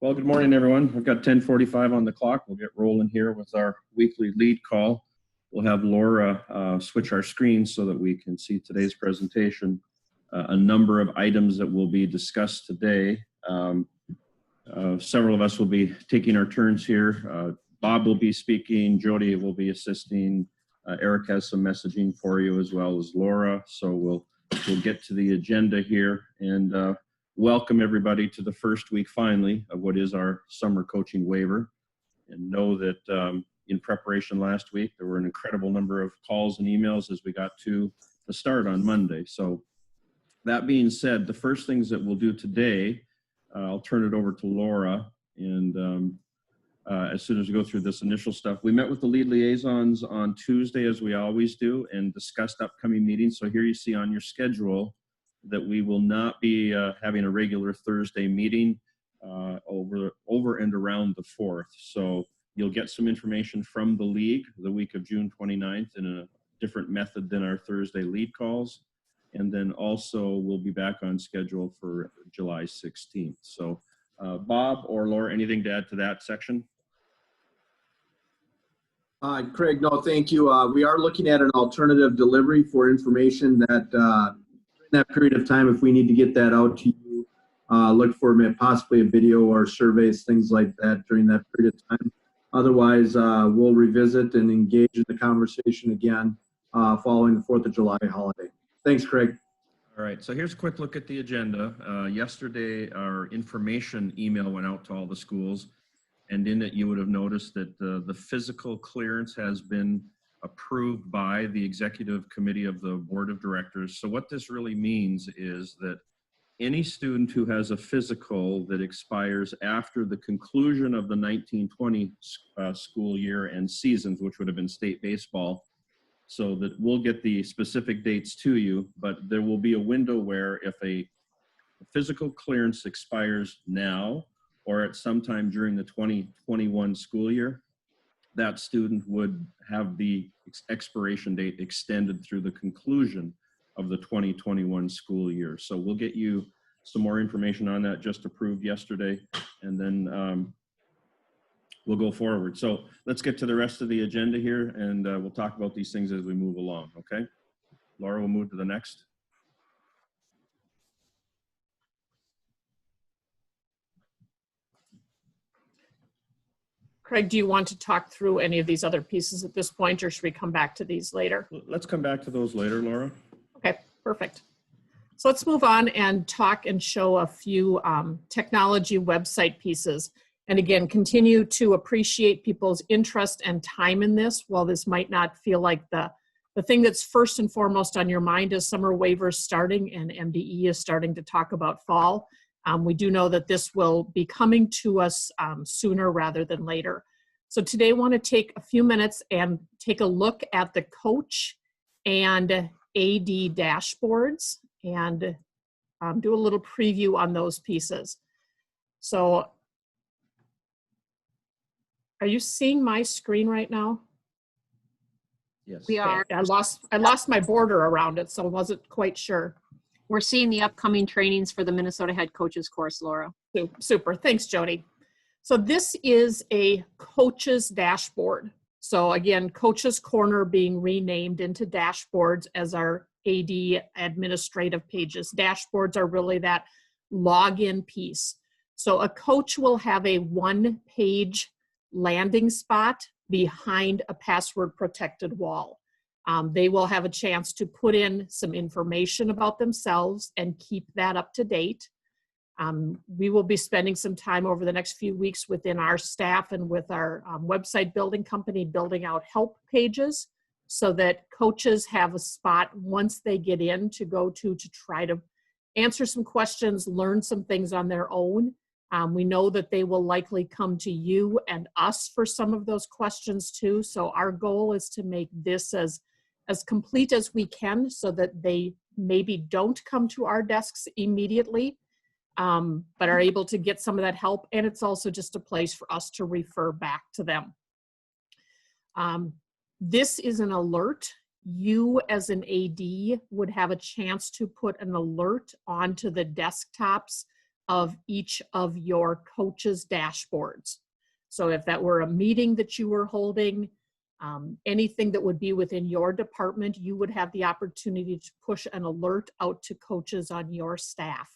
Well, good morning, everyone. We've got 10:45 on the clock. We'll get rolling here with our weekly lead call. We'll have Laura switch our screens so that we can see today's presentation. A number of items that will be discussed today. Several of us will be taking our turns here. Bob will be speaking. Jody will be assisting. Eric has some messaging for you as well as Laura. So we'll get to the agenda here and welcome everybody to the first week finally of what is our summer coaching waiver. And know that in preparation last week, there were an incredible number of calls and emails as we got to the start on Monday. So that being said, the first things that we'll do today, I'll turn it over to Laura. And as soon as we go through this initial stuff, we met with the lead liaisons on Tuesday, as we always do, and discussed upcoming meetings. So here you see on your schedule that we will not be having a regular Thursday meeting over and around the 4th. So you'll get some information from the league the week of June 29th in a different method than our Thursday lead calls. And then also we'll be back on schedule for July 16th. So Bob or Laura, anything to add to that section? Craig, no, thank you. We are looking at an alternative delivery for information that in that period of time, if we need to get that out to you, look for possibly a video or surveys, things like that during that period of time. Otherwise, we'll revisit and engage in the conversation again following the 4th of July holiday. Thanks, Craig. All right, so here's a quick look at the agenda. Yesterday, our information email went out to all the schools, and in it, you would have noticed that the physical clearance has been approved by the executive committee of the board of directors. So what this really means is that any student who has a physical that expires after the conclusion of the 1920 school year and seasons, which would have been state baseball, so that we'll get the specific dates to you, but there will be a window where if a physical clearance expires now or at some time during the 2021 school year, that student would have the expiration date extended through the conclusion of the 2021 school year. So we'll get you some more information on that, just approved yesterday, and then we'll go forward. So let's get to the rest of the agenda here, and we'll talk about these things as we move along, okay? Laura, we'll move to the next. Craig, do you want to talk through any of these other pieces at this point, or should we come back to these later? Let's come back to those later, Laura. Okay, perfect. So let's move on and talk and show a few technology website pieces. And again, continue to appreciate people's interest and time in this. While this might not feel like the thing that's first and foremost on your mind is summer waivers starting and MDE is starting to talk about fall. We do know that this will be coming to us sooner rather than later. So today I want to take a few minutes and take a look at the coach and AD dashboards and do a little preview on those pieces. So are you seeing my screen right now? Yes. We are. Okay. I lost my border around it, so I wasn't quite sure. We're seeing the upcoming trainings for the Minnesota Head Coaches course, Laura. Super. Thanks, Jody. So this is a coach's dashboard. So again, Coach's Corner being renamed into dashboards as our AD administrative pages. Dashboards are really that login piece. So a coach will have a one-page landing spot behind a password protected wall. They will have a chance to put in some information about themselves and keep that up to date. We will be spending some time over the next few weeks within our staff and with our website building company building out help pages so that coaches have a spot once they get in to go to try to answer some questions, learn some things on their own. We know that they will likely come to you and us for some of those questions too. So our goal is to make this as complete as we can so that they maybe don't come to our desks immediately, but are able to get some of that help. And it's also just a place for us to refer back to them. This is an alert. You as an AD would have a chance to put an alert onto the desktops of each of your coaches' dashboards. So if that were a meeting that you were holding, anything that would be within your department, you would have the opportunity to push an alert out to coaches on your staff.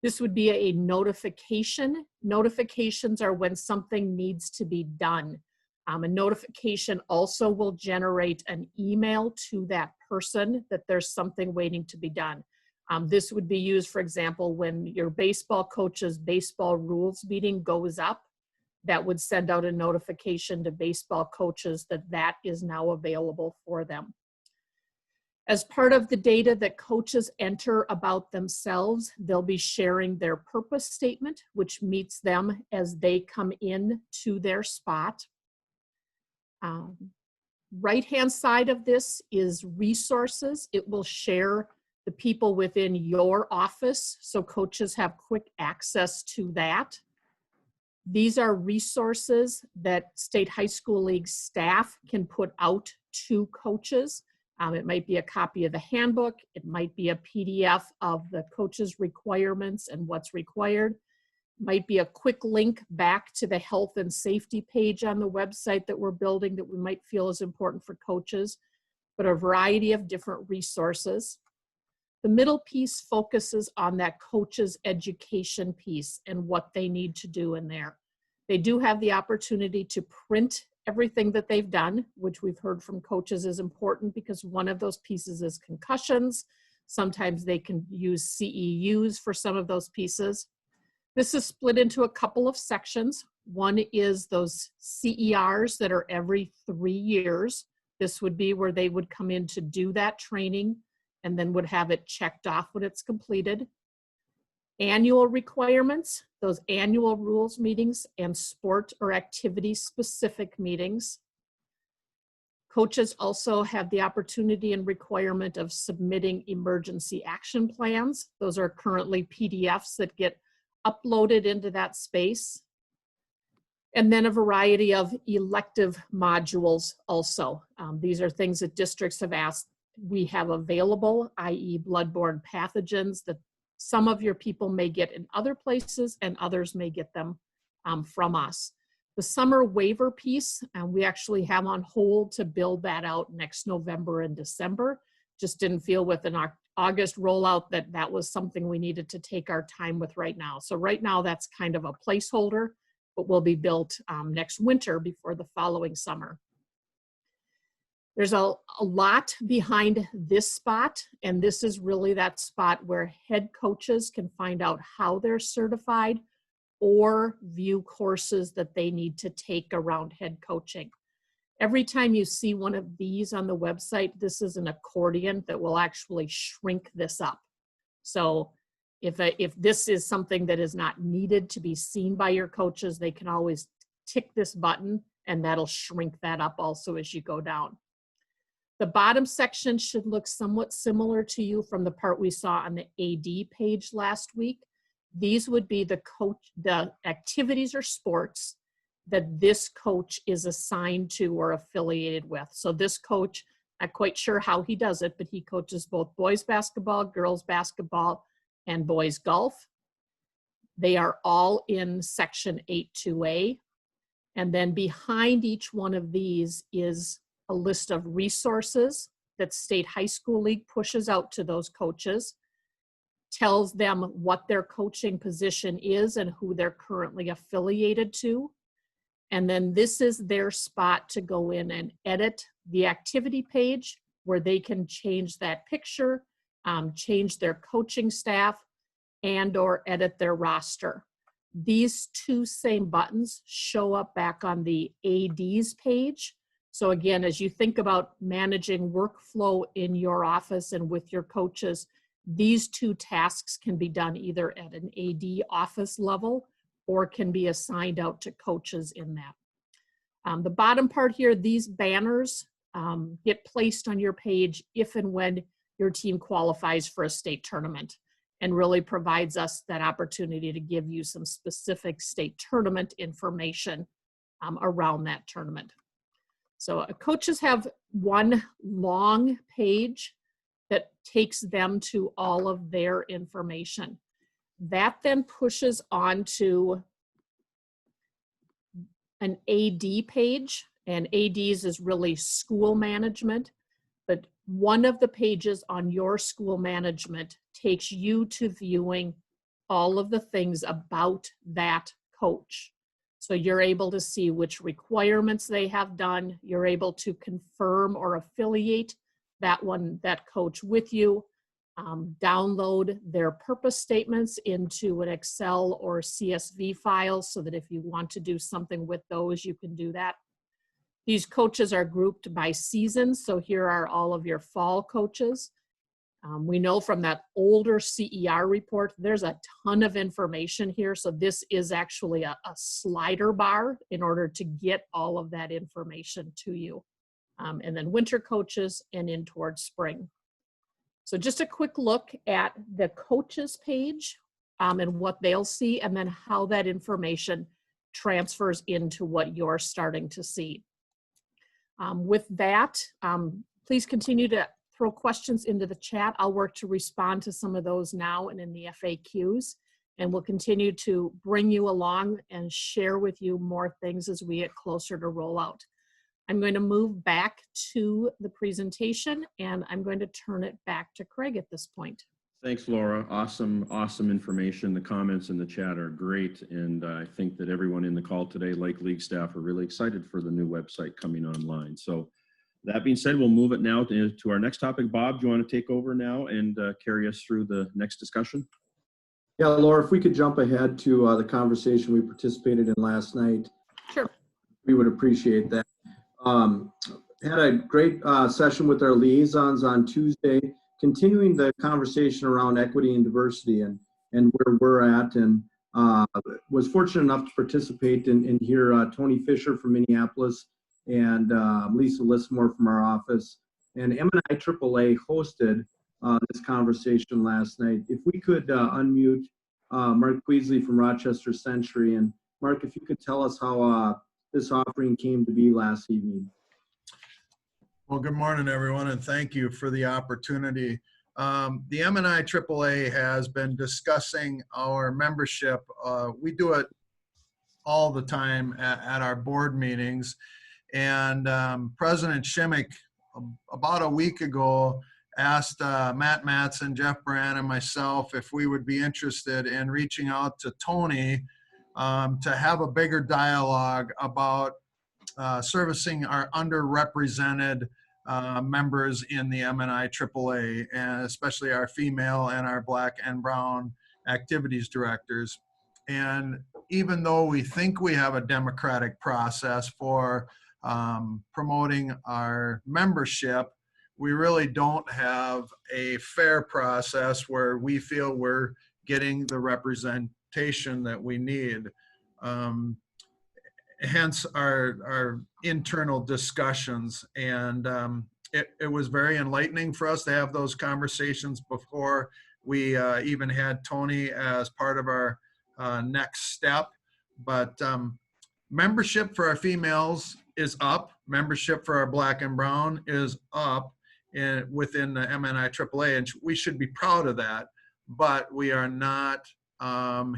This would be a notification. Notifications are when something needs to be done. A notification also will generate an email to that person that there's something waiting to be done. This would be used, for example, when your baseball coach's baseball rules meeting goes up, that would send out a notification to baseball coaches that that is now available for them. As part of the data that coaches enter about themselves, they'll be sharing their purpose statement, which meets them as they come in to their spot. Right-hand side of this is resources. It will share the people within your office, so coaches have quick access to that. These are resources that State High School League staff can put out to coaches. It might be a copy of the handbook. It might be a PDF of the coaches' requirements and what's required. It might be a quick link back to the health and safety page on the website that we're building that we might feel is important for coaches, but a variety of different resources. The middle piece focuses on that coach's education piece and what they need to do in there. They do have the opportunity to print everything that they've done, which we've heard from coaches is important because one of those pieces is concussions. Sometimes they can use CEUs for some of those pieces. This is split into a couple of sections. One is those CERs that are every 3 years. This would be where they would come in to do that training and then would have it checked off when it's completed. Annual requirements, those annual rules meetings and sport or activity specific meetings. Coaches also have the opportunity and requirement of submitting emergency action plans. Those are currently PDFs that get uploaded into that space. And then a variety of elective modules also. These are things that districts have asked we have available, i.e. bloodborne pathogens that some of your people may get in other places and others may get them from us. The summer waiver piece, we actually have on hold to build that out next November and December. Just didn't feel with an August rollout that that was something we needed to take our time with right now. So right now that's kind of a placeholder, but will be built next winter before the following summer. There's a lot behind this spot, and this is really that spot where head coaches can find out how they're certified or view courses that they need to take around head coaching. Every time you see one of these on the website, this is an accordion that will actually shrink this up. So if this is something that is not needed to be seen by your coaches, they can always tick this button and that'll shrink that up also as you go down. The bottom section should look somewhat similar to you from the part we saw on the AD page last week. These would be the activities or sports that this coach is assigned to or affiliated with. So this coach, not quite sure how he does it, but he coaches both boys basketball, girls basketball, and boys golf. They are all in section 8.2a. And then behind each one of these is a list of resources that State High School League pushes out to those coaches, tells them what their coaching position is and who they're currently affiliated to. And then this is their spot to go in and edit the activity page where they can change that picture, change their coaching staff, and or edit their roster. These two same buttons show up back on the AD's page. So again, as you think about managing workflow in your office and with your coaches, these two tasks can be done either at an AD office level or can be assigned out to coaches in that. The bottom part here, these banners get placed on your page if and when your team qualifies for a state tournament, and really provides us that opportunity to give you some specific state tournament information around that tournament. So coaches have one long page that takes them to all of their information. That then pushes onto an AD page, and ADs is really school management, but one of the pages on your school management takes you to viewing all of the things about that coach. So you're able to see which requirements they have done. You're able to confirm or affiliate that coach with you, download their purpose statements into an Excel or CSV file so that if you want to do something with those, you can do that. These coaches are grouped by seasons. So here are all of your fall coaches. We know from that older CER report, there's a ton of information here. So this is actually a slider bar in order to get all of that information to you. And then winter coaches and in towards spring. So just a quick look at the coaches page and what they'll see, and then how that information transfers into what you're starting to see. With that, please continue to throw questions into the chat. I'll work to respond to some of those now and in the FAQs, and we'll continue to bring you along and share with you more things as we get closer to rollout. I'm going to move back to the presentation, and I'm going to turn it back to Craig at this point. Thanks, Laura. Awesome information. The comments in the chat are great, and I think that everyone in the call today, like league staff, are really excited for the new website coming online. So that being said, we'll move it now to our next topic. Bob, do you want to take over now and carry us through the next discussion? Yeah, Laura, if we could jump ahead to the conversation we participated in last night. Sure. We would appreciate that. Had a great session with our liaisons on Tuesday, continuing the conversation around equity and diversity and where we're at, and was fortunate enough to participate and hear Tony Fisher from Minneapolis and Lisa Lismore from our office. And MNI AAA hosted this conversation last night. If we could unmute Mark Queasley from Rochester Century. And Mark, if you could tell us how this offering came to be last evening. Well, good morning, everyone, and thank you for the opportunity. The MNI AAA has been discussing our membership. We do it all the time at our board meetings. And President Shimmick, about a week ago, asked Matt Matson, Jeff Brand, and myself if we would be interested in reaching out to Tony to have a bigger dialogue about servicing our underrepresented members in the MNI AAA, and especially our female and our black and brown activities directors. And even though we think we have a democratic process for promoting our membership, we really don't have a fair process where we feel we're getting the representation that we need. Hence our internal discussions. And it was very enlightening for us to have those conversations before we even had Tony as part of our next step. But membership for our females is up. Membership for our black and brown is up within the MNI AAA, and we should be proud of that. But we are not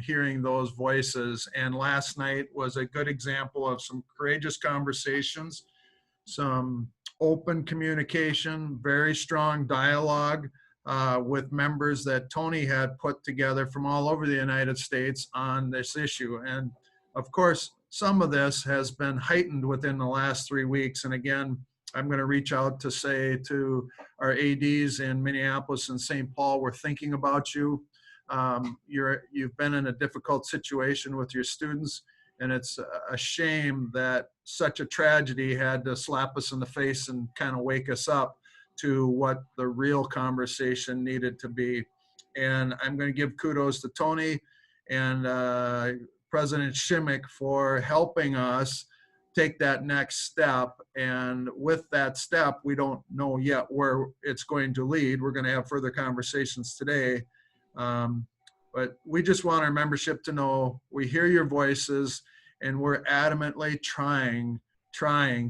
hearing those voices. And last night was a good example of some courageous conversations, some open communication, very strong dialogue with members that Tony had put together from all over the United States on this issue. And of course, some of this has been heightened within the last 3 weeks. And again, I'm going to reach out to say to our ADs in Minneapolis and St. Paul, we're thinking about you. You've been in a difficult situation with your students, and it's a shame that such a tragedy had to slap us in the face and kind of wake us up to what the real conversation needed to be. And I'm going to give kudos to Tony and President Shimmick for helping us take that next step. And with that step, we don't know yet where it's going to lead. We're going to have further conversations today. But we just want our membership to know we hear your voices, and we're adamantly trying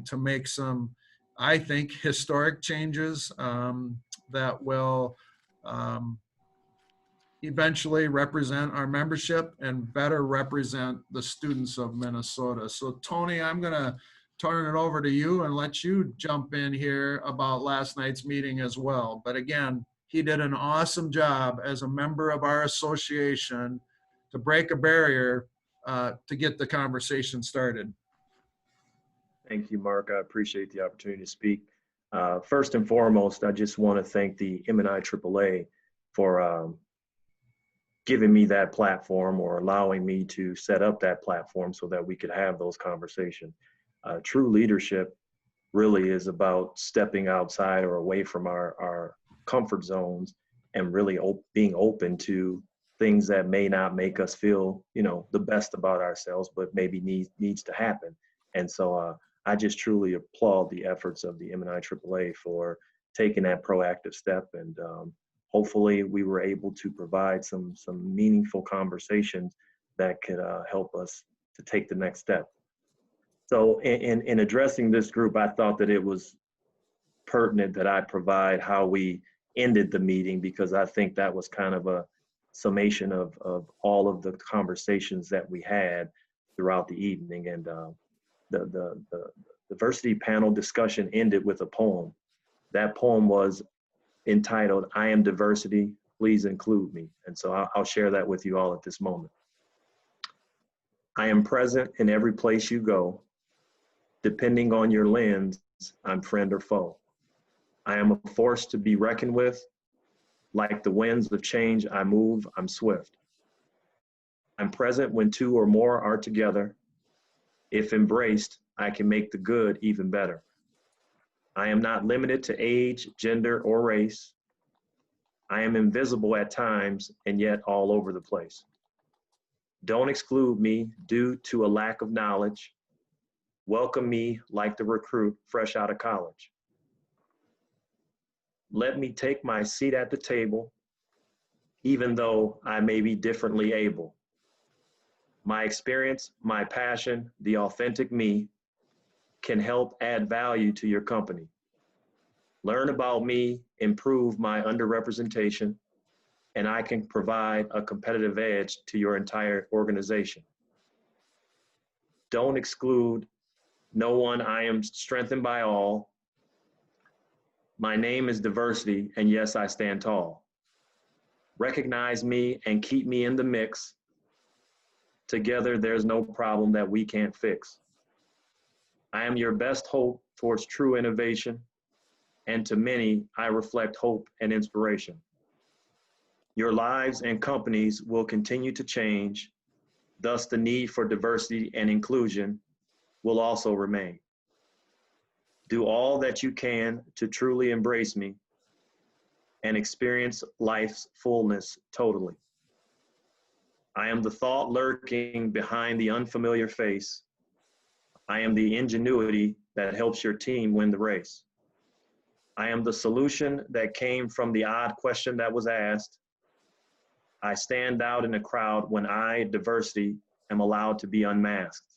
to make some, I think, historic changes that will eventually represent our membership and better represent the students of Minnesota. So Tony, I'm going to turn it over to you and let you jump in here about last night's meeting as well. But again, he did an awesome job as a member of our association to break a barrier to get the conversation started. Thank you, Mark. I appreciate the opportunity to speak. First and foremost, I just want to thank the MSHSL for giving me that platform or allowing me to set up that platform so that we could have those conversations. True leadership really is about stepping outside or away from our comfort zones and really being open to things that may not make us feel, the best about ourselves, but maybe needs to happen. And so I just truly applaud the efforts of the MSHSL for taking that proactive step. And hopefully we were able to provide some meaningful conversations that could help us to take the next step. So in addressing this group, I thought that it was pertinent that I provide how we ended the meeting, because I think that was kind of a summation of all of the conversations that we had throughout the evening. And the diversity panel discussion ended with a poem. That poem was entitled, "I Am Diversity, Please Include Me." And so I'll share that with you all at this moment. I am present in every place you go. Depending on your lens, I'm friend or foe. I am a force to be reckoned with. Like the winds of change, I move, I'm swift. I'm present when two or more are together. If embraced, I can make the good even better. I am not limited to age, gender, or race. I am invisible at times and yet all over the place. Don't exclude me due to a lack of knowledge. Welcome me like the recruit fresh out of college. Let me take my seat at the table, even though I may be differently able. My experience, my passion, the authentic me can help add value to your company. Learn about me, improve my underrepresentation, and I can provide a competitive edge to your entire organization. Don't exclude no one. I am strengthened by all. My name is diversity, and yes, I stand tall. Recognize me and keep me in the mix. Together, there's no problem that we can't fix. I am your best hope towards true innovation, and to many, I reflect hope and inspiration. Your lives and companies will continue to change, thus the need for diversity and inclusion will also remain. Do all that you can to truly embrace me and experience life's fullness totally. I am the thought lurking behind the unfamiliar face. I am the ingenuity that helps your team win the race. I am the solution that came from the odd question that was asked. I stand out in a crowd when I, diversity, am allowed to be unmasked.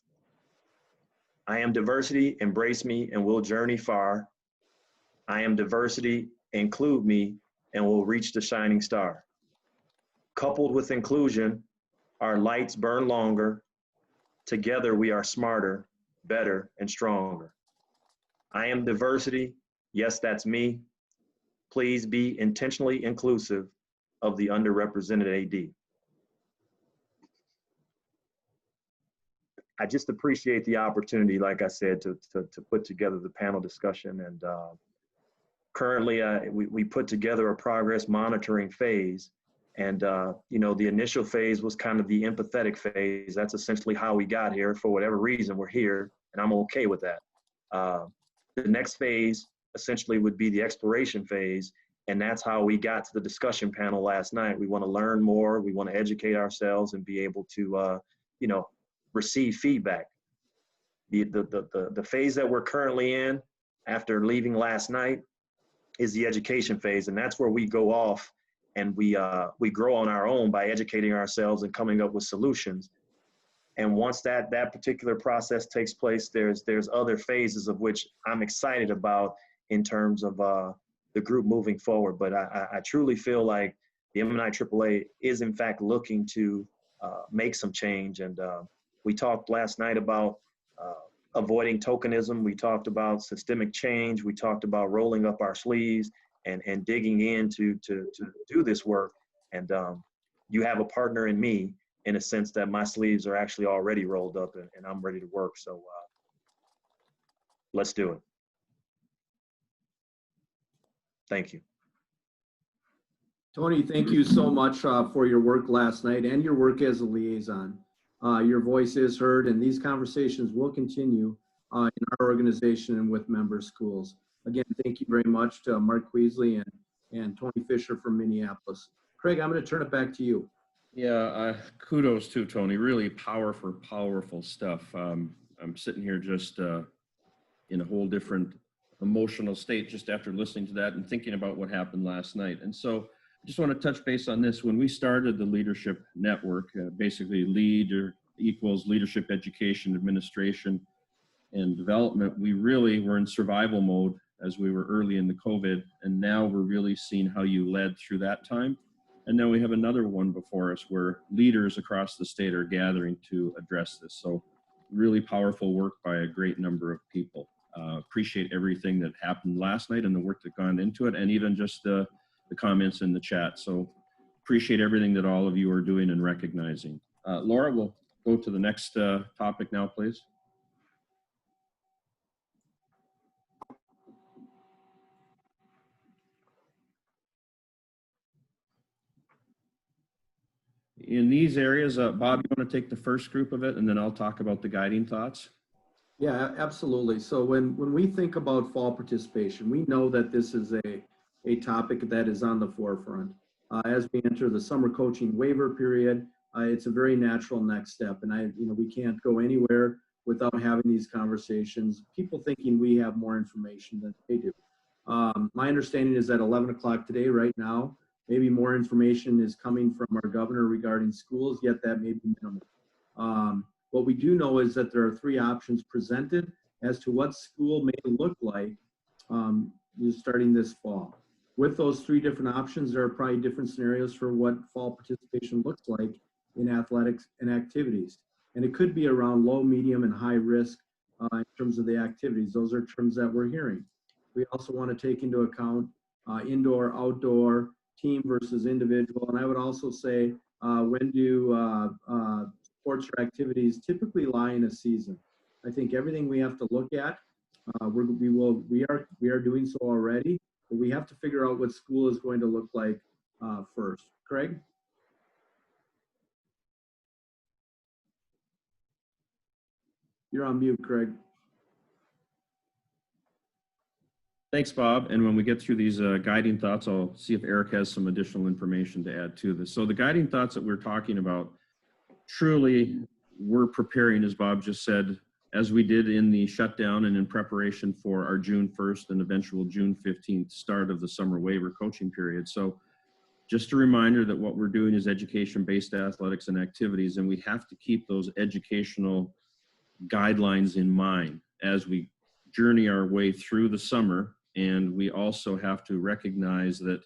I am diversity, embrace me, and we'll journey far. I am diversity, include me, and we'll reach the shining star. Coupled with inclusion, our lights burn longer. Together we are smarter, better, and stronger. I am diversity, yes, that's me. Please be intentionally inclusive of the underrepresented AD. I just appreciate the opportunity, like I said, to put together the panel discussion. And currently, we put together a progress monitoring phase. And, the initial phase was kind of the empathetic phase. That's essentially how we got here. For whatever reason, we're here, and I'm okay with that. The next phase essentially would be the exploration phase. And that's how we got to the discussion panel last night. We want to learn more. We want to educate ourselves and be able to, receive feedback. The phase that we're currently in after leaving last night is the education phase. And that's where we go off and we grow on our own by educating ourselves and coming up with solutions. And once that particular process takes place, there's other phases of which I'm excited about in terms of the group moving forward. But I truly feel like, the MNI AAA is in fact looking to make some change. And we talked last night about avoiding tokenism. We talked about systemic change. We talked about rolling up our sleeves and digging in to do this work. And you have a partner in me, in a sense that my sleeves are actually already rolled up and I'm ready to work. So let's do it. Thank you. Tony, thank you so much for your work last night and your work as a liaison. Your voice is heard, and these conversations will continue in our organization and with member schools. Again, thank you very much to Mark Queasley and Tony Fisher from Minneapolis. Craig, I'm going to turn it back to you. Yeah, kudos to Tony. Really powerful stuff. I'm sitting here just in a whole different emotional state just after listening to that and thinking about what happened last night. And so I just want to touch base on this. When we started the Leadership Network, basically LEAD equals Leadership Education, Administration, and Development, we really were in survival mode as we were early in the COVID. And now we're really seeing how you led through that time. And then we have another one before us where leaders across the state are gathering to address this. So really powerful work by a great number of people. Appreciate everything that happened last night and the work that gone into it, and even just the comments in the chat. So appreciate everything that all of you are doing and recognizing. Laura, we'll go to the next topic now, please. In these areas, Bob, you want to take the first group of it, and then I'll talk about the guiding thoughts? Yeah, absolutely. So when we think about fall participation, we know that this is a topic that is on the forefront. As we enter the summer coaching waiver period, it's a very natural next step. And we can't go anywhere without having these conversations, people thinking we have more information than they do. My understanding is at 11 o'clock today, right now, maybe more information is coming from our governor regarding schools, yet that may be minimal. What we do know is that there are 3 options presented as to what school may look like starting this fall. With those 3 different options, there are probably different scenarios for what fall participation looks like in athletics and activities. And it could be around low, medium, and high risk in terms of the activities. Those are terms that we're hearing. We also want to take into account indoor, outdoor, team versus individual. And I would also say, when do sports or activities typically lie in a season? I think everything we have to look at, we are doing so already, but we have to figure out what school is going to look like first. Craig? You're on mute, Craig. Thanks, Bob. And when we get through these guiding thoughts, I'll see if Eric has some additional information to add to this. So the guiding thoughts that we're talking about, truly, we're preparing, as Bob just said, as we did in the shutdown and in preparation for our June 1st and eventual June 15th start of the summer waiver coaching period. So just a reminder that what we're doing is education-based athletics and activities, and we have to keep those educational guidelines in mind as we journey our way through the summer. And we also have to recognize that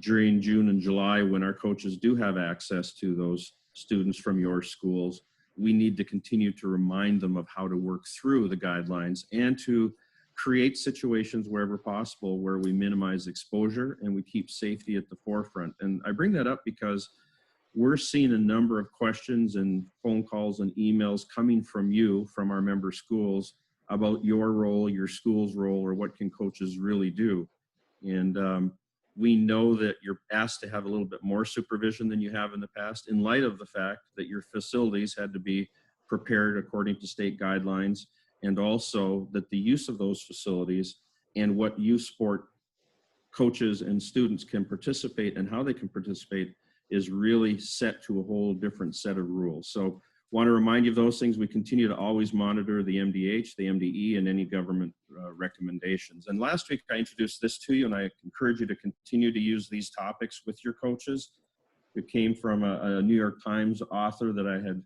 during June and July, when our coaches do have access to those students from your schools, we need to continue to remind them of how to work through the guidelines and to create situations wherever possible where we minimize exposure and we keep safety at the forefront. And I bring that up because we're seeing a number of questions and phone calls and emails coming from you, from our member schools, about your role, your school's role, or what can coaches really do. And we know that you're asked to have a little bit more supervision than you have in the past, in light of the fact that your facilities had to be prepared according to state guidelines, and also that the use of those facilities and what youth sport coaches and students can participate and how they can participate is really set to a whole different set of rules. So want to remind you of those things. We continue to always monitor the MDH, the MDE, and any government recommendations. And last week I introduced this to you, and I encourage you to continue to use these topics with your coaches. It came from a New York Times author that I had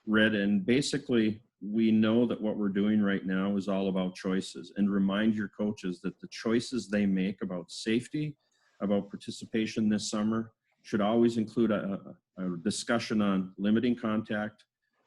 read, and basically we know that what we're doing right now is all about choices, and remind your coaches that the choices they make about safety, about participation this summer, should always include a discussion on limiting contact,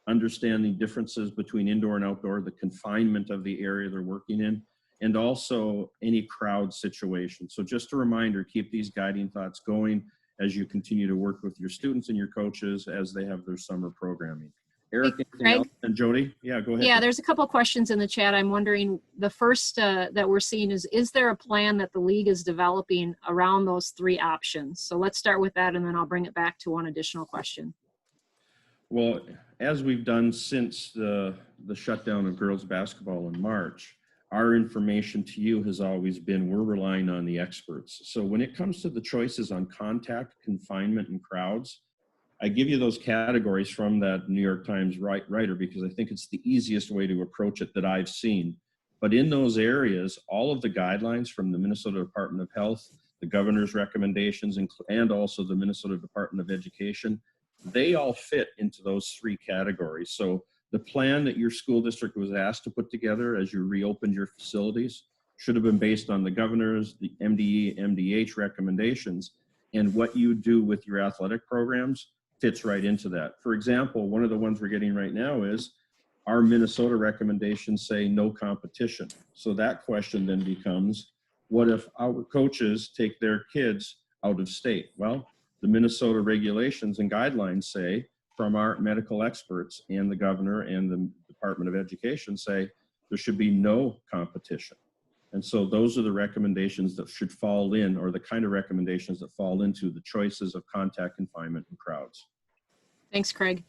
understanding differences between indoor and outdoor, the confinement of the area they're working in, and also any crowd situation. So just a reminder, keep these guiding thoughts going as you continue to work with your students and your coaches as they have their summer programming. Eric, anything Craig? else? And Jody? Yeah, go ahead. Yeah, there's a couple of questions in the chat. I'm wondering, the first that we're seeing is there a plan that the league is developing around those three options? So let's start with that, and then I'll bring it back to one additional question. Well, as we've done since the shutdown of girls basketball in March, our information to you has always been we're relying on the experts. So when it comes to the choices on contact, confinement, and crowds, I give you those categories from that New York Times writer because I think it's the easiest way to approach it that I've seen. But in those areas, all of the guidelines from the Minnesota Department of Health, the governor's recommendations, and also the Minnesota Department of Education, they all fit into those three categories. So the plan that your school district was asked to put together as you reopened your facilities should have been based on the governor's, the MDE, MDH recommendations, and what you do with your athletic programs fits right into that. For example, one of the ones we're getting right now is our Minnesota recommendations say no competition. So that question then becomes, what if our coaches take their kids out of state? Well, the Minnesota regulations and guidelines say, from our medical experts and the governor and the Department of Education say, there should be no competition. And so those are the recommendations that should fall in, or the kind of recommendations that fall into the choices of contact, confinement, and crowds. Thanks, Craig.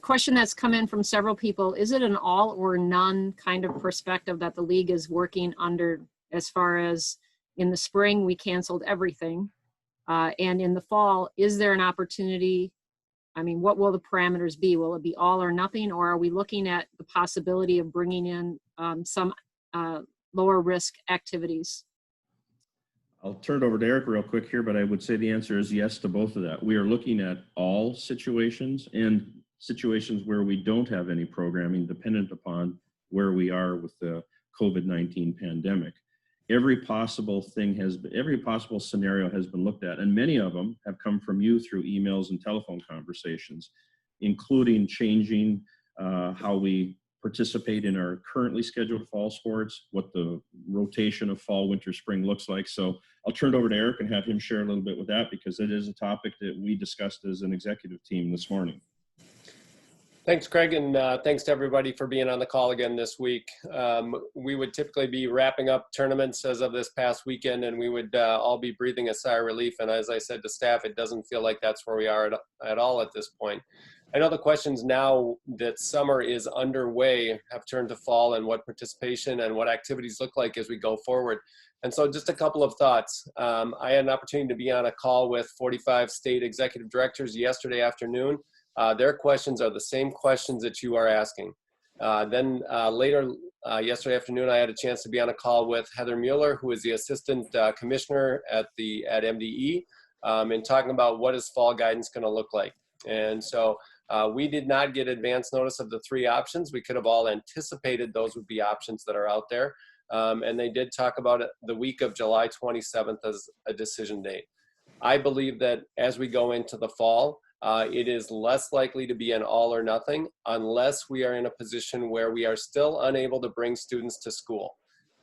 Question that's come in from several people. Is it an all or none kind of perspective that the league is working under, as far as in the spring, we canceled everything. And in the fall, is there an opportunity? I mean, what will the parameters be? Will it be all or nothing, or are we looking at the possibility of bringing in some lower risk activities? I'll turn it over to Eric real quick here, but I would say the answer is yes to both of that. We are looking at all situations and situations where we don't have any programming dependent upon where we are with the COVID-19 pandemic. Every possible scenario has been looked at, and many of them have come from you through emails and telephone conversations, including changing how we participate in our currently scheduled fall sports, what the rotation of fall, winter, spring looks like. So I'll turn it over to Eric and have him share a little bit with that, because it is a topic that we discussed as an executive team this morning. Thanks, Craig, and thanks to everybody for being on the call again this week. We would typically be wrapping up tournaments as of this past weekend, and we would all be breathing a sigh of relief. And as I said to staff, it doesn't feel like that's where we are at all at this point. I know the questions now that summer is underway have turned to fall, and what participation and what activities look like as we go forward. And so just a couple of thoughts. I had an opportunity to be on a call with 45 state executive directors yesterday afternoon. Their questions are the same questions that you are asking. Then later yesterday afternoon, I had a chance to be on a call with Heather Mueller, who is the assistant commissioner at MDE, and talking about what is fall guidance going to look like. And so we did not get advance notice of the three options. We could have all anticipated those would be options that are out there. And they did talk about it the week of July 27th as a decision date. I believe that as we go into the fall, it is less likely to be an all or nothing unless we are in a position where we are still unable to bring students to school.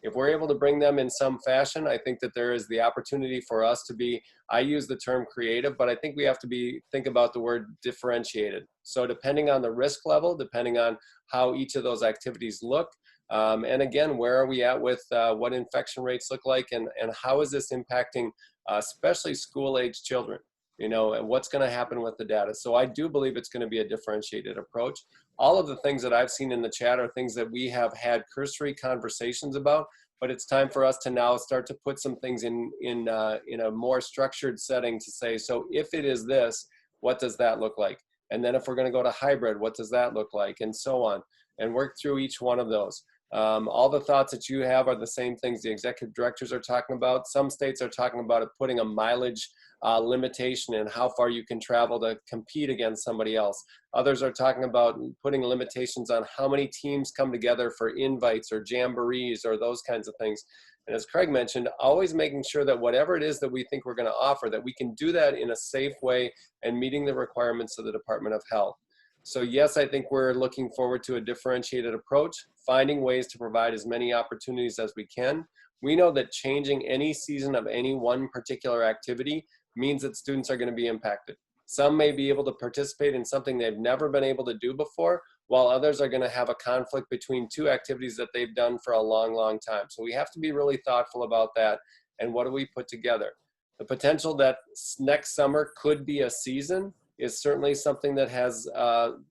If we're able to bring them in some fashion, I think that there is the opportunity for us to be, I use the term creative, but I think we have to think about the word differentiated. So depending on the risk level, depending on how each of those activities look, and again, where are we at with what infection rates look like, and how is this impacting especially school-age children? You know, and what's going to happen with the data. So I do believe it's going to be a differentiated approach. All of the things that I've seen in the chat are things that we have had cursory conversations about, but it's time for us to now start to put some things in a more structured setting to say, so if it is this, what does that look like? And then if we're going to go to hybrid, what does that look like? And so on, and work through each one of those. All the thoughts that you have are the same things the executive directors are talking about. Some states are talking about it, putting a mileage limitation in how far you can travel to compete against somebody else. Others are talking about putting limitations on how many teams come together for invites or jamborees or those kinds of things. And as Craig mentioned, always making sure that whatever it is that we think we're going to offer, that we can do that in a safe way and meeting the requirements of the Department of Health. So yes, I think we're looking forward to a differentiated approach, finding ways to provide as many opportunities as we can. We know that changing any season of any one particular activity means that students are going to be impacted. Some may be able to participate in something they've never been able to do before, while others are going to have a conflict between two activities that they've done for a long, long time. So we have to be really thoughtful about that. And what do we put together? The potential that next summer could be a season is certainly something that has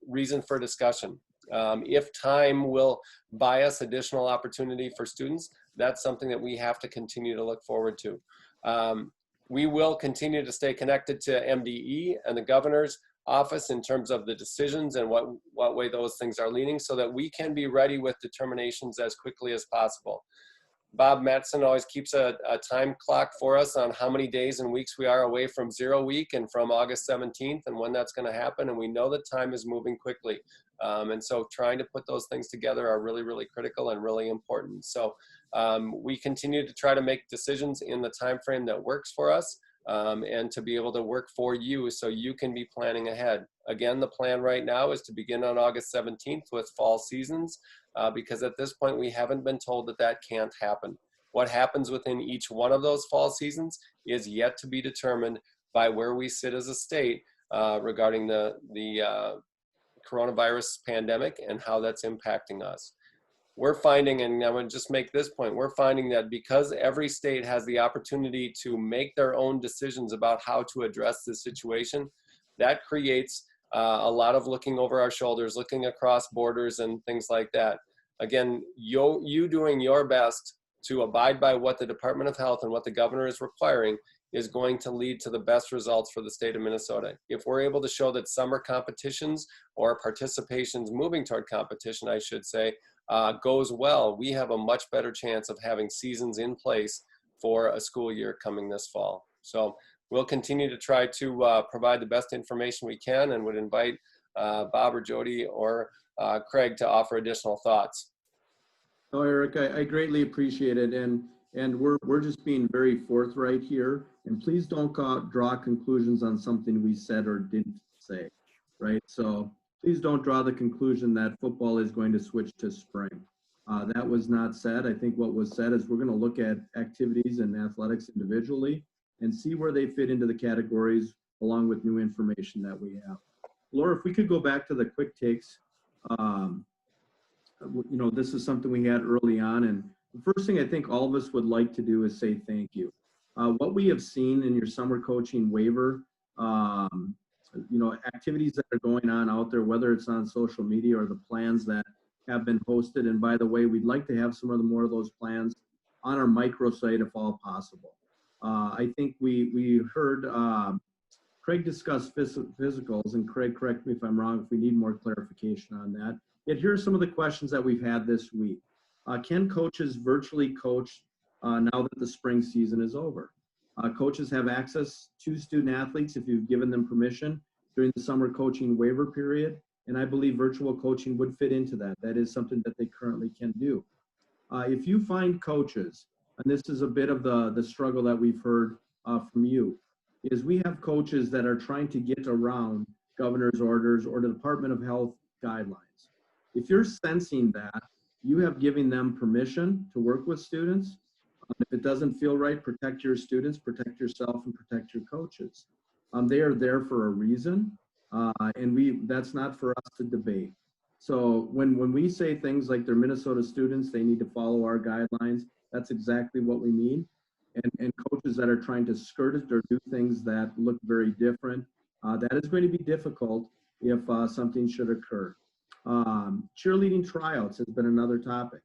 reason for discussion. If time will buy us additional opportunity for students, that's something that we have to continue to look forward to. We will continue to stay connected to MDE and the governor's office in terms of the decisions and what way those things are leaning, so that we can be ready with determinations as quickly as possible. Bob Mattson always keeps a time clock for us on how many days and weeks we are away from 0 week and from August 17th and when that's going to happen. And we know that time is moving quickly. And so trying to put those things together are really, really critical and really important. So we continue to try to make decisions in the time frame that works for us, and to be able to work for you so you can be planning ahead. Again, the plan right now is to begin on August 17th with fall seasons, because at this point we haven't been told that that can't happen. What happens within each one of those fall seasons is yet to be determined by where we sit as a state regarding the coronavirus pandemic and how that's impacting us. We're finding, and I'm going to just make this point, we're finding that because every state has the opportunity to make their own decisions about how to address this situation, that creates a lot of looking over our shoulders, looking across borders and things like that. Again, you doing your best to abide by what the Department of Health and what the governor is requiring is going to lead to the best results for the state of Minnesota. If we're able to show that summer competitions or participations moving toward competition, I should say, goes well, we have a much better chance of having seasons in place for a school year coming this fall. So we'll continue to try to provide the best information we can, and would invite Bob or Jody or Craig to offer additional thoughts. No, Eric, I greatly appreciate it. And we're just being very forthright here. And please don't draw conclusions on something we said or didn't say, right? So please don't draw the conclusion that football is going to switch to spring. That was not said. I think what was said is we're going to look at activities and athletics individually and see where they fit into the categories along with new information that we have. Laura, if we could go back to the quick takes. You know, this is something we had early on, and the first thing I think all of us would like to do is say thank you. What we have seen in your summer coaching waiver, you know, activities that are going on out there, whether it's on social media or the plans that have been posted. And by the way, we'd like to have some of the more of those plans on our microsite if all possible. I think we heard Craig discuss physicals, and Craig, correct me if I'm wrong if we need more clarification on that. Yet here are some of the questions that we've had this week. Can coaches virtually coach now that the spring season is over? Coaches have access to student athletes if you've given them permission during the summer coaching waiver period, and I believe virtual coaching would fit into that. That is something that they currently can do. If you find coaches, and this is a bit of the struggle that we've heard from you, is we have coaches that are trying to get around governor's orders or the Department of Health guidelines. If you're sensing that, you have given them permission to work with students. If it doesn't feel right, protect your students, protect yourself, and protect your coaches. They are there for a reason, and that's not for us to debate. So when we say things like they're Minnesota students, they need to follow our guidelines, that's exactly what we mean. And coaches that are trying to skirt it or do things that look very different, that is going to be difficult if something should occur. Cheerleading tryouts has been another topic.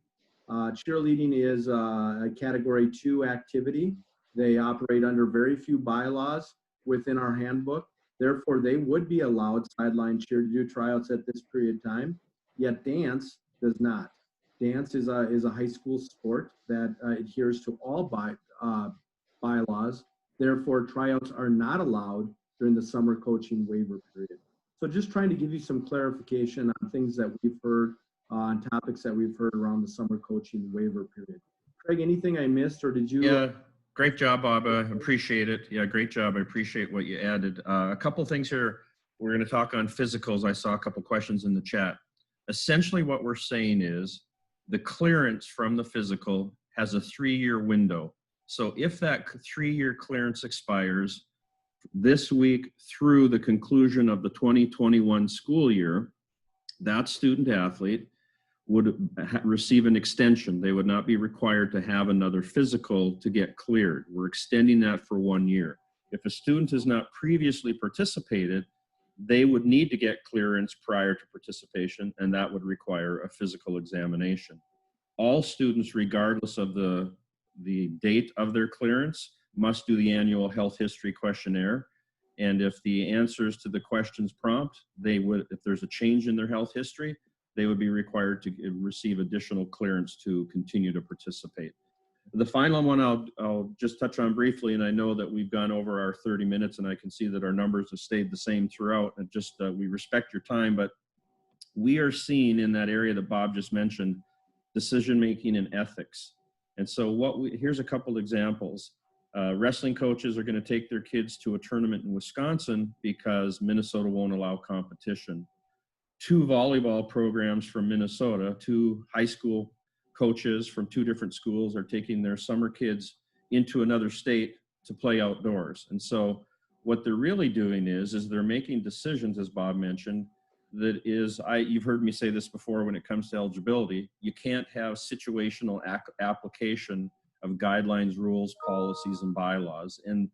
Cheerleading is a Category 2 activity. They operate under very few bylaws within our handbook. Therefore, they would be allowed sideline cheer to do tryouts at this period of time, yet dance does not. Dance is a high school sport that adheres to all bylaws. Therefore, tryouts are not allowed during the summer coaching waiver period. So just trying to give you some clarification on things that we've heard, on topics that we've heard around the summer coaching waiver period. Craig, anything I missed, or did you? Yeah, great job, Bob. I appreciate it. Yeah, great job. I appreciate what you added. A couple things here. We're going to talk on physicals. I saw a couple questions in the chat. Essentially what we're saying is the clearance from the physical has a 3-year window. So if that 3-year clearance expires this week through the conclusion of the 2021 school year, that student athlete would receive an extension. They would not be required to have another physical to get cleared. We're extending that for 1 year. If a student has not previously participated, they would need to get clearance prior to participation, and that would require a physical examination. All students, regardless of the date of their clearance, must do the annual health history questionnaire. And if the answers to the questions prompt, if there's a change in their health history, they would be required to receive additional clearance to continue to participate. The final one I'll just touch on briefly, and I know that we've gone over our 30 minutes, and I can see that our numbers have stayed the same throughout, and just we respect your time, but we are seeing in that area that Bob just mentioned, decision-making and ethics. And so here's a couple examples. Wrestling coaches are going to take their kids to a tournament in Wisconsin because Minnesota won't allow competition. 2 volleyball programs from Minnesota, 2 high school coaches from 2 different schools are taking their summer kids into another state to play outdoors. And so what they're really doing is they're making decisions, as Bob mentioned, you've heard me say this before when it comes to eligibility, you can't have situational application of guidelines, rules, policies, and bylaws. And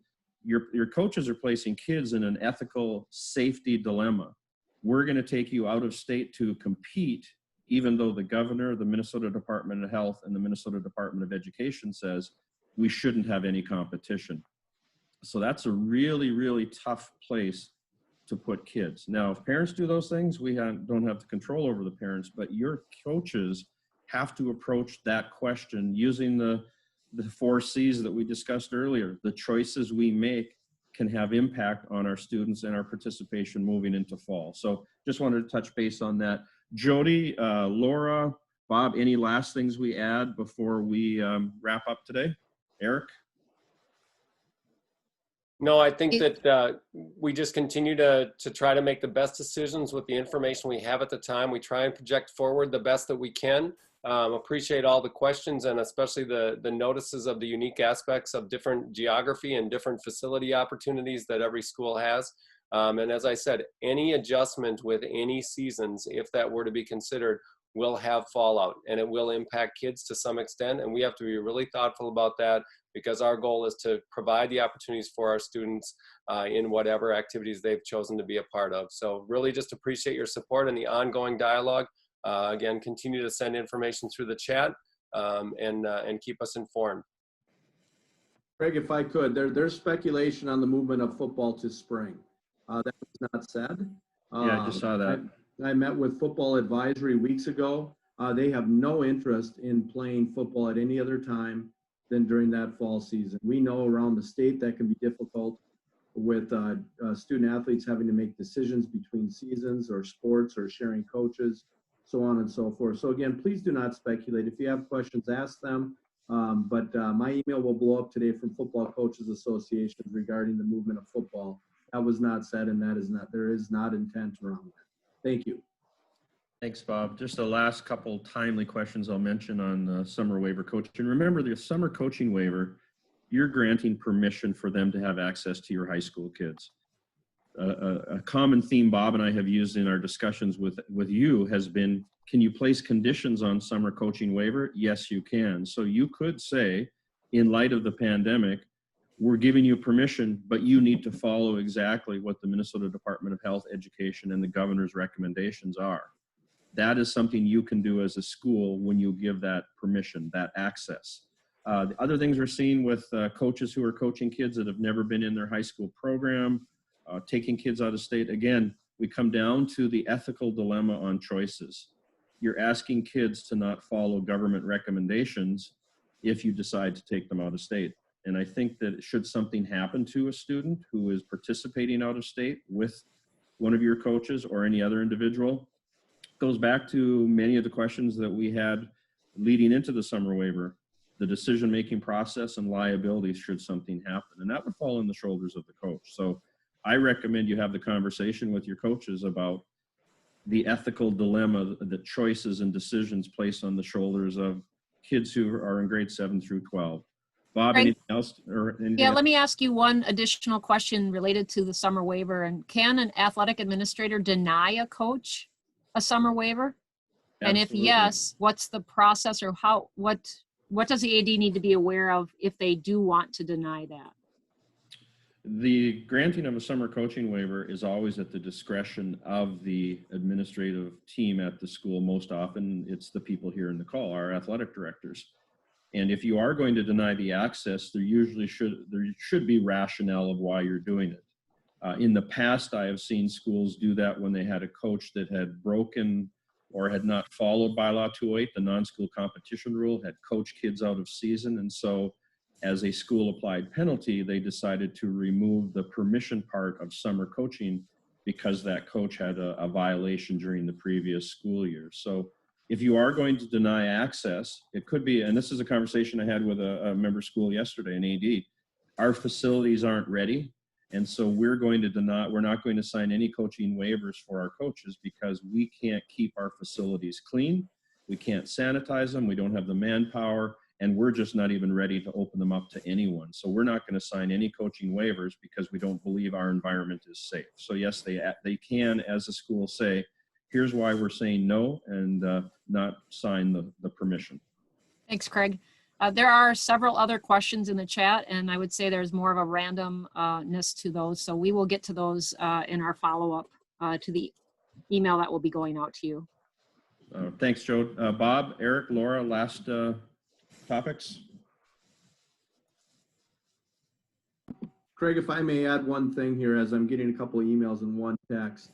your coaches are placing kids in an ethical safety dilemma. We're going to take you out of state to compete, even though the governor, the Minnesota Department of Health, and the Minnesota Department of Education says we shouldn't have any competition. So that's a really, really tough place to put kids. Now, if parents do those things, we don't have the control over the parents, but your coaches have to approach that question using the 4 C's that we discussed earlier. The choices we make can have impact on our students and our participation moving into fall. So just wanted to touch base on that. Jody, Laura, Bob, any last things we add before we wrap up today? Eric? No, I think that we just continue to try to make the best decisions with the information we have at the time. We try and project forward the best that we can. Appreciate all the questions, and especially the notices of the unique aspects of different geography and different facility opportunities that every school has. And as I said, any adjustment with any seasons, if that were to be considered, will have fallout, and it will impact kids to some extent. And we have to be really thoughtful about that, because our goal is to provide the opportunities for our students in whatever activities they've chosen to be a part of. So really just appreciate your support and the ongoing dialogue. Again, continue to send information through the chat and keep us informed. Craig, if I could, there's speculation on the movement of football to spring. That was not said. Yeah, I just saw that. I met with football advisory weeks ago. They have no interest in playing football at any other time than during that fall season. We know around the state that can be difficult with student athletes having to make decisions between seasons or sports or sharing coaches, so on and so forth. So again, please do not speculate. If you have questions, ask them. But my email will blow up today from Football Coaches Association regarding the movement of football. That was not said, and there is not intent around that. Thank you. Thanks, Bob. Just the last couple timely questions I'll mention on the summer waiver coaching. Remember, the summer coaching waiver, you're granting permission for them to have access to your high school kids. A common theme Bob and I have used in our discussions with you has been, can you place conditions on summer coaching waiver? Yes, you can. So you could say, in light of the pandemic, we're giving you permission, but you need to follow exactly what the Minnesota Department of Health, Education, and the governor's recommendations are. That is something you can do as a school when you give that permission, that access. The other things we're seeing with coaches who are coaching kids that have never been in their high school program, taking kids out of state. Again, we come down to the ethical dilemma on choices. you're asking kids to not follow government recommendations if you decide to take them out of state. And I think that should something happen to a student who is participating out of state with one of your coaches or any other individual, goes back to many of the questions that we had leading into the summer waiver, the decision-making process and liabilities should something happen. And that would fall on the shoulders of the coach. So I recommend you have the conversation with your coaches about the ethical dilemma that choices and decisions placed on the shoulders of kids who are in grades 7 through 12. Bob, Frank? anything else? Or anything Yeah, else? let me ask you one additional question related to the summer waiver. And can an athletic administrator deny a coach a summer waiver? And if Absolutely. yes, what's the process, or what does the AD need to be aware of if they do want to deny that? The granting of a summer coaching waiver is always at the discretion of the administrative team at the school. Most often it's the people here in the call, our athletic directors. And if you are going to deny the access, there should be rationale of why you're doing it. In the past, I have seen schools do that when they had a coach that had broken or had not followed bylaw 208, the non-school competition rule, had coached kids out of season. And so as a school applied penalty, they decided to remove the permission part of summer coaching because that coach had a violation during the previous school year. So if you are going to deny access, it could be, and this is a conversation I had with a member school yesterday, an AD, our facilities aren't ready. And so we're not going to sign any coaching waivers for our coaches because we can't keep our facilities clean. We can't sanitize them. We don't have the manpower, and we're just not even ready to open them up to anyone. So we're not going to sign any coaching waivers because we don't believe our environment is safe. So yes, they can, as a school, say, here's why we're saying no, and not sign the permission. Thanks, Craig. There are several other questions in the chat, and I would say there's more of a randomness to those. So we will get to those in our follow-up to the email that will be going out to you. Thanks, Joe. Bob, Eric, Laura, last topics? Craig, if I may add one thing here, as I'm getting a couple of emails in one text.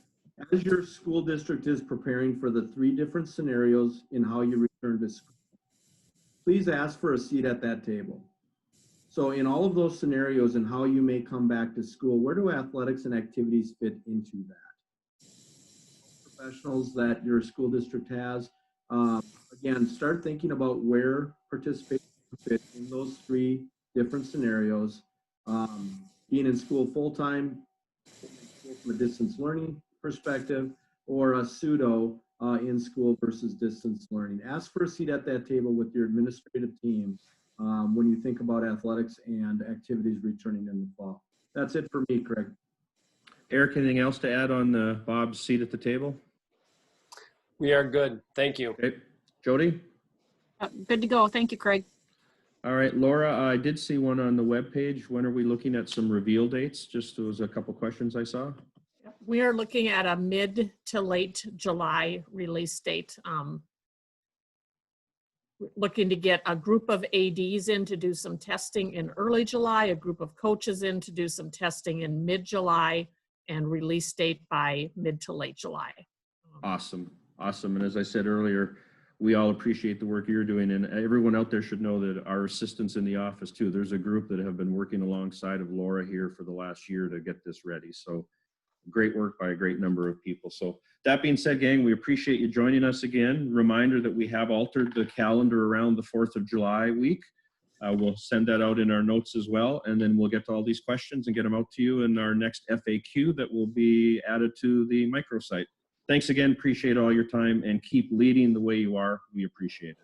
As your school district is preparing for the 3 different scenarios in how you return to school, please ask for a seat at that table. So in all of those scenarios and how you may come back to school, where do athletics and activities fit into that? Professionals that your school district has, again, start thinking about where participation fit in those 3 different scenarios. Being in school full-time, from a distance learning perspective, or a pseudo in school versus distance learning. Ask for a seat at that table with your administrative team when you think about athletics and activities returning in the fall. That's it for me, Craig. Eric, anything else to add on Bob's seat at the table? We are good. Thank you. Okay. Jody? Good to go. Thank you, Craig. All right, Laura, I did see one on the webpage. When are we looking at some reveal dates? Just there was a couple questions I saw. We are looking at a mid to late July release date. Looking to get a group of ADs in to do some testing in early July, a group of coaches in to do some testing in mid-July, and release date by mid to late July. Awesome. Awesome. And as I said earlier, we all appreciate the work you're doing, and everyone out there should know that our assistants in the office too, there's a group that have been working alongside of Laura here for the last year to get this ready. So great work by a great number of people. So that being said, gang, we appreciate you joining us again. Reminder that we have altered the calendar around the 4th of July week. We'll send that out in our notes as well, and then we'll get to all these questions and get them out to you in our next FAQ that will be added to the microsite. Thanks again. Appreciate all your time, and keep leading the way you are. We appreciate it.